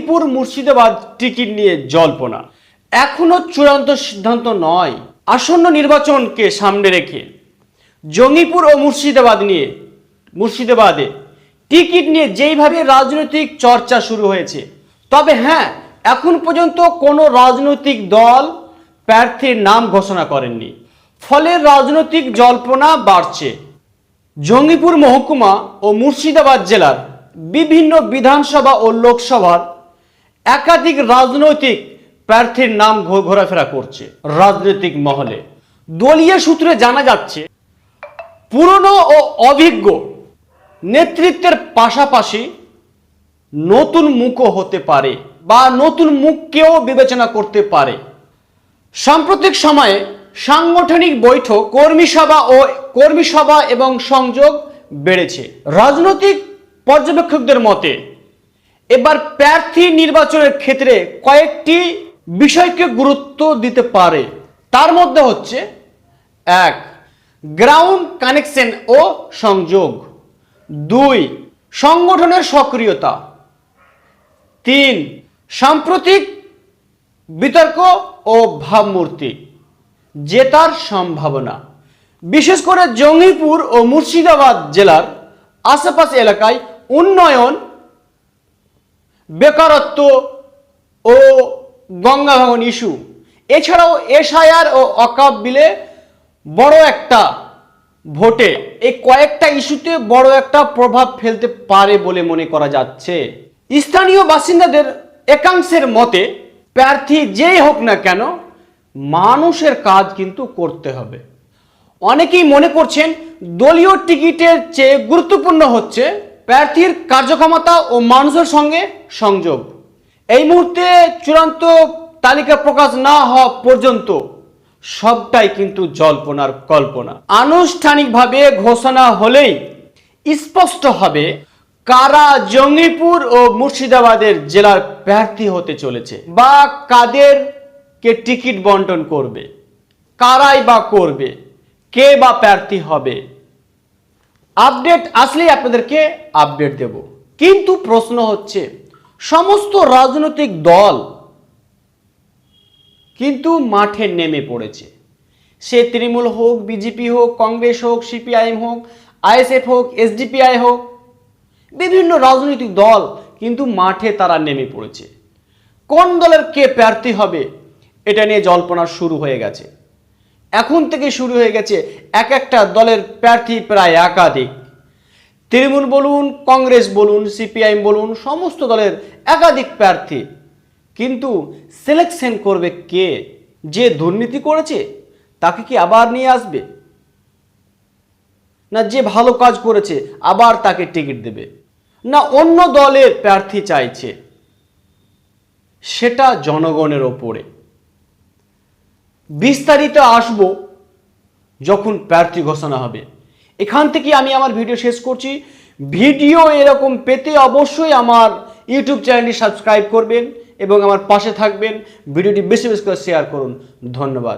Jangipur Murshidabad ticket নিয়ে জল্পনা এখনো চূড়ান্ত সিদ্ধান্ত নয়। আসন্ন নির্বাচনকে সামনে রেখে জঙ্গিপুর ও মুর্শিদাবাদে টিকিট নিয়ে যেইভাবে রাজনৈতিক চর্চা শুরু হয়েছে, তবে হ্যাঁ, এখন পর্যন্ত কোনো রাজনৈতিক দল প্রার্থীর নাম ঘোষণা করেননি, ফলে রাজনৈতিক জল্পনা বাড়ছে। জঙ্গিপুর মহকুমা ও মুর্শিদাবাদ জেলার বিভিন্ন বিধানসভা ও লোকসভার একাধিক রাজনৈতিক প্রার্থীর নাম ঘোরাফেরা করছে রাজনৈতিক মহলে। দলীয় সূত্রে জানা যাচ্ছে, পুরনো ও অভিজ্ঞ নেতৃত্বের পাশাপাশি নতুন মুখও হতে পারে বা নতুন মুখকেও বিবেচনা করতে পারে। সাম্প্রতিক সময়ে সাংগঠনিক বৈঠক, কর্মী সভা এবং সংযোগ বেড়েছে। রাজনৈতিক পর্যবেক্ষকদের মতে এবার প্রার্থী নির্বাচনের ক্ষেত্রে কয়েকটি বিষয়কে গুরুত্ব দিতে পারে। তার মধ্যে হচ্ছে 1. গ্রাউন্ড কানেকশন ও সংযোগ, 2. সংগঠনের সক্রিয়তা, 3. সাম্প্রতিক বিতর্ক ও ভাবমূর্তি, জেতার সম্ভাবনা। বিশেষ করে জঙ্গিপুর ও মুর্শিদাবাদ জেলার আশেপাশে এলাকায় উন্নয়ন, বেকারত্ব ও গঙ্গা ভাঙন ইস্যু, এছাড়াও এসআইআর ও ওয়াকফ বিলে বড় একটা ভোটে এই কয়েকটা ইস্যুতে বড় একটা প্রভাব ফেলতে পারে বলে মনে করা যাচ্ছে। স্থানীয় বাসিন্দাদের একাংশের মতে প্রার্থী যেই হোক না কেন, মানুষের কাজ কিন্তু করতে হবে। অনেকেই মনে করছেন দলীয় টিকিটের চেয়ে গুরুত্বপূর্ণ হচ্ছে প্রার্থীর কার্যক্ষমতা ও মানুষের সঙ্গে সংযোগ। এই মুহূর্তে চূড়ান্ত তালিকা প্রকাশ না হওয়া পর্যন্ত সবটাই কিন্তু জল্পনার কল্পনা। আনুষ্ঠানিকভাবে ঘোষণা হলেই স্পষ্ট হবে কারা জঙ্গিপুর ও মুর্শিদাবাদের জেলার প্রার্থী হতে চলেছে বা কাদেরকে টিকিট বন্টন করবে, কারাই বা করবে, কে বা প্রার্থী হবে। আপডেট আসলেই আপনাদেরকে আপডেট দেব। কিন্তু প্রশ্ন হচ্ছে, সমস্ত রাজনৈতিক দল কিন্তু মাঠে নেমে পড়েছে। সে তৃণমূল হোক, বিজেপি হোক, কংগ্রেস হোক, সিপিআইএম হোক, আইএসএফ হোক, এসডিপিআই হোক, বিভিন্ন রাজনৈতিক দল কিন্তু মাঠে তারা নেমে পড়েছে। কোন দলের কে প্রার্থী হবে এটা নিয়ে জল্পনা শুরু হয়ে গেছে। এখন থেকে শুরু হয়ে গেছে এক একটা দলের প্রার্থী প্রায় একাধিক। তৃণমূল বলুন, কংগ্রেস বলুন, সিপিআইএম বলুন, সমস্ত দলের একাধিক প্রার্থী। কিন্তু সিলেকশন করবে কে? যে দুর্নীতি করেছে তাকে কি আবার নিয়ে আসবে, না যে ভালো কাজ করেছে আবার তাকে টিকিট দেবে, না অন্য দলের প্রার্থী চাইছে? সেটা জনগণের ওপরে। বিস্তারিত আসব যখন প্রার্থী ঘোষণা হবে। এখান থেকে আমি আমার ভিডিও শেষ করছি। ভিডিও এরকম পেতে অবশ্যই আমার ইউটিউব চ্যানেলটি সাবস্ক্রাইব করবেন এবং আমার পাশে থাকবেন। ভিডিওটি বেশি বেশি করে শেয়ার করুন। ধন্যবাদ।